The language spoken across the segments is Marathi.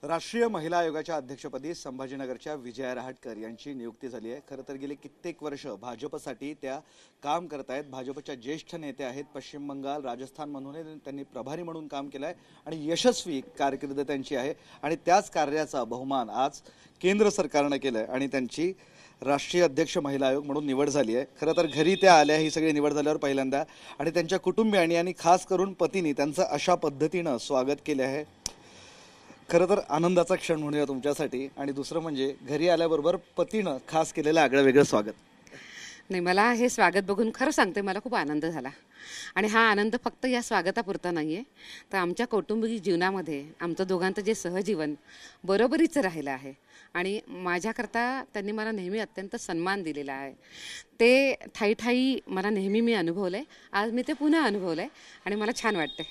राष्ट्रीय महिला आयोगाच्या अध्यक्षपदी संभाजीनगरच्या विजया रहाटकर यांची नियुक्ती झाली आहे। खरं तर गेली कित्येक वर्ष भाजपसाठी त्या काम करत आहेत। भाजपच्या ज्येष्ठ नेते आहेत। पश्चिम बंगाल, राजस्थानमधून त्यांनी प्रभारी म्हणून काम केलं आहे आणि यशस्वी कारकीर्द त्यांची आहे आणि त्याच कार्याचा बहुमान आज केंद्र सरकारनं केलं आणि त्यांची राष्ट्रीय अध्यक्ष महिला आयोग म्हणून निवड झाली आहे। खरं तर घरी त्या आल्या, ही सगळी निवड झाल्यावर पहिल्यांदा, आणि त्यांच्या कुटुंबियांनी आणि खास करून पतींनी त्यांचं अशा पद्धतीनं स्वागत केलं आहे। खरं तर आनंदाचा क्षण म्हणूया तुमच्यासाठी। आणि दुसरं म्हणजे घरी आल्याबरोबर पतीनं खास केलेलं आगळं वेगळं स्वागत। नाही, मला हे स्वागत बघून खरं सांगते मला खूप आनंद झाला। आणि हा आनंद फक्त या स्वागतापुरता नाही आहे, तर आमच्या कौटुंबिक जीवनामध्ये आमचं दोघांचं जे सहजीवन बरोबरीचं राहिलं आहे आणि माझ्याकरता त्यांनी मला नेहमी अत्यंत सन्मान दिलेला आहे। ते ठाई ठाई मला नेहमी मी अनुभवलं आहे, आज मी ते पुन्हा अनुभवलं आहे आणि मला छान वाटते।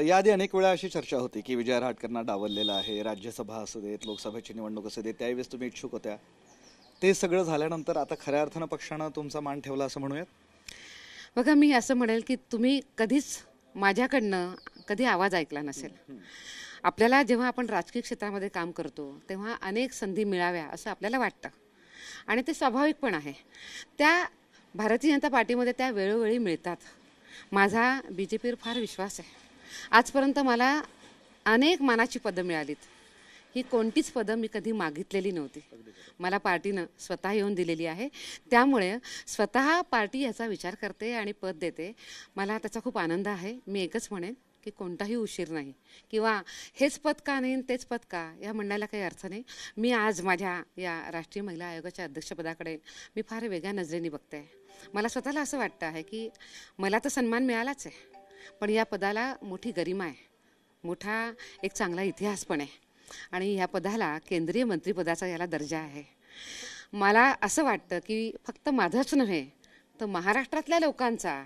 याआधी अनेक वेळा अशी चर्चा होती की विजया रहाटकरांना डावललेलं आहे, राज्यसभा असू देत, लोकसभेची निवडणूक असू देत, त्यावेळेस तुम्ही इच्छुक होत्या। ते सगळं झाल्यानंतर आता खऱ्या अर्थानं पक्षानं तुमचा मान ठेवला असं म्हणूयात। बघा, मी असं म्हणेल की तुम्ही कधीच माझ्याकडनं कधी आवाज ऐकला नसेल। आपल्याला जेव्हा आपण राजकीय क्षेत्रामध्ये काम करतो तेव्हा अनेक संधी मिळाव्या असं आपल्याला वाटतं आणि ते स्वाभाविक पण आहे। त्या भारतीय जनता पार्टीमध्ये त्या वेळोवेळी मिळतात। माझा BJPवर फार विश्वास आहे। आजपर्यंत मला अनेक मानाची पदं मिळालीत। ही कोणतीच पदं मी कधी मागितलेली नव्हती, मला पार्टीनं स्वतः येऊन दिलेली आहे। त्यामुळे स्वतः पार्टी याचा विचार करते आणि पद देते, मला त्याचा खूप आनंद आहे। मी एकच म्हणेन की कोणताही उशीर नाही किंवा हेच पद का नाही तेच पद का या म्हणण्याला काही अर्थ नाही। मी आज माझ्या या राष्ट्रीय महिला आयोगाच्या अध्यक्षपदाकडे मी फार वेगळ्या नजरेने बघते। मला स्वतःला असं वाटतं आहे की मला तर सन्मान मिळालाच आहे, पण या पदाला मोठी गरिमा आहे, मोठा एक चांगला इतिहास पण आहे आणि ह्या पदाला केंद्रीय मंत्रिपदाचा याला दर्जा आहे। मला असं वाटतं की फक्त माझंच नव्हे तर महाराष्ट्रातल्या लोकांचा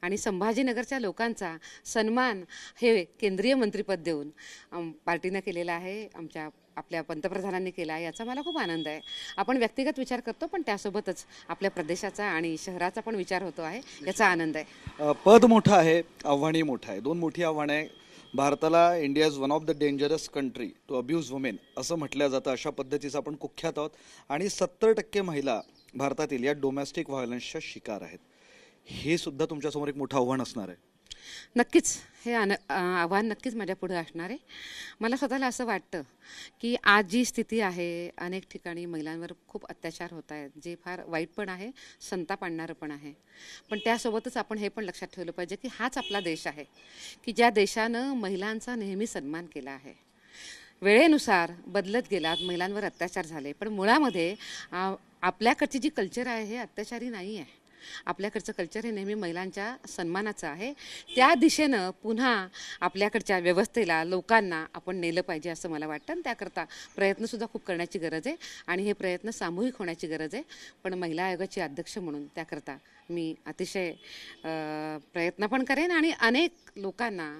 आणि संभाजीनगरच्या लोकांचा सन्मान हे केंद्रीय मंत्रिपद देऊन पार्टीनं केलेला आहे, आपल्या पंतप्रधानांनी केला आहे, याचा मला खूप आनंद आहे। आपण व्यक्तिगत विचार करतो पण त्यासोबतच आपल्या प्रदेशाचा आणि शहराचा पण विचार होतो आहे, याचा आनंद आहे। पद मोठं आहे, आव्हानही मोठं आहे, दोन मोठी आव्हानं आहे। भारताला India is one of the dangerous country to abuse women असं म्हटलं जातं, अशा पद्धतीचं आपण कुख्यात आहोत आणि 70% महिला भारतातील या डोमेस्टिक व्हायलन्सच्या शिकार आहेत। हे सुद्धा तुमच्यासमोर एक मोठं आव्हान असणार आहे। नक्कीच हे आव्हान नक्कीच माझ्या पुढे असणार आहे। मला स्वतःला असं वाटतं की आज जी स्थिती आहे, अनेक ठिकाणी महिलांवर खूप अत्याचार होत आहेत, जे फार वाईट पण आहे, संताप आणणारं पण आहे। पण त्यासोबतच आपण हे पण लक्षात ठेवलं पाहिजे की हाच आपला देश आहे की ज्या देशानं महिलांचा नेहमी सन्मान केला आहे। वेळेनुसार बदलत गेलात, महिलांवर अत्याचार झाले, पण मुळामध्ये आपल्याकडची जी कल्चर आहे हे अत्याचारी नाही आहे। आपल्याकडचं कल्चर हे नेहमी महिलांच्या सन्मानाचं आहे। त्या दिशेनं पुन्हा आपल्याकडच्या व्यवस्थेला, लोकांना आपण नेलं पाहिजे असं मला वाटतं आणि त्याकरता प्रयत्नसुद्धा खूप करण्याची गरज आहे आणि हे प्रयत्न सामूहिक होण्याची गरज आहे। पण महिला आयोगाची अध्यक्ष म्हणून त्याकरता मी अतिशय प्रयत्न पण करेन आणि अनेक लोकांना,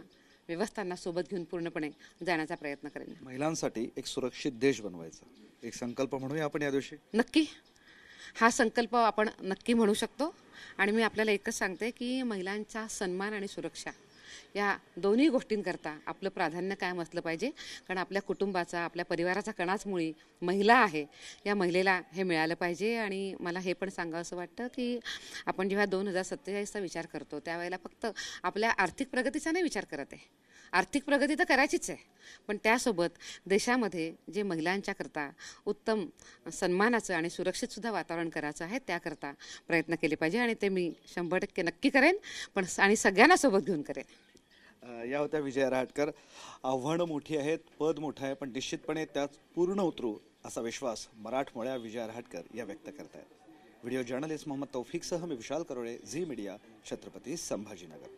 व्यवस्थांना सोबत घेऊन पूर्णपणे जाण्याचा प्रयत्न करेन। महिलांसाठी एक सुरक्षित देश बनवायचा एक संकल्प म्हणूया आपण या दिवशी। नक्की हा संकल्प आपण नक्की म्हणू शकतो आणि मी आपल्याला एकच सांगते की महिलांचा सन्मान आणि सुरक्षा या दोन्ही गोष्टींकरता आपलं प्राधान्य कायम असलं पाहिजे, कारण आपल्या कुटुंबाचा, आपल्या परिवाराचा कणाच मुळी महिला आहे। या महिलेला हे मिळालं पाहिजे आणि मला हे पण सांगावं असं वाटतं की आपण जेव्हा 2047चा विचार करतो त्यावेळेला फक्त आपल्या आर्थिक प्रगतीचा नाही विचार करत आहे। आर्थिक प्रगती तर करायचीच आहे, पण त्यासोबत देशामध्ये जे महिलांच्याकरता उत्तम सन्मानाचं आणि सुरक्षितसुद्धा वातावरण करायचं आहे, त्याकरता प्रयत्न केले पाहिजे आणि ते मी 100% नक्की करेन, पण आणि सगळ्यांना सोबत घेऊन करेन। या होत्या विजया रहाटकर। आव्हानं मोठी आहेत, पद मोठं आहे, पण निश्चितपणे त्यात पूर्ण उतरू असा विश्वास मराठमोळ्या विजया रहाटकर या व्यक्त करतायत। व्हिडिओ जर्नलिस्ट मोहम्मद तौफिकसह मी विशाल करोळे, झी मीडिया, छत्रपती संभाजीनगर।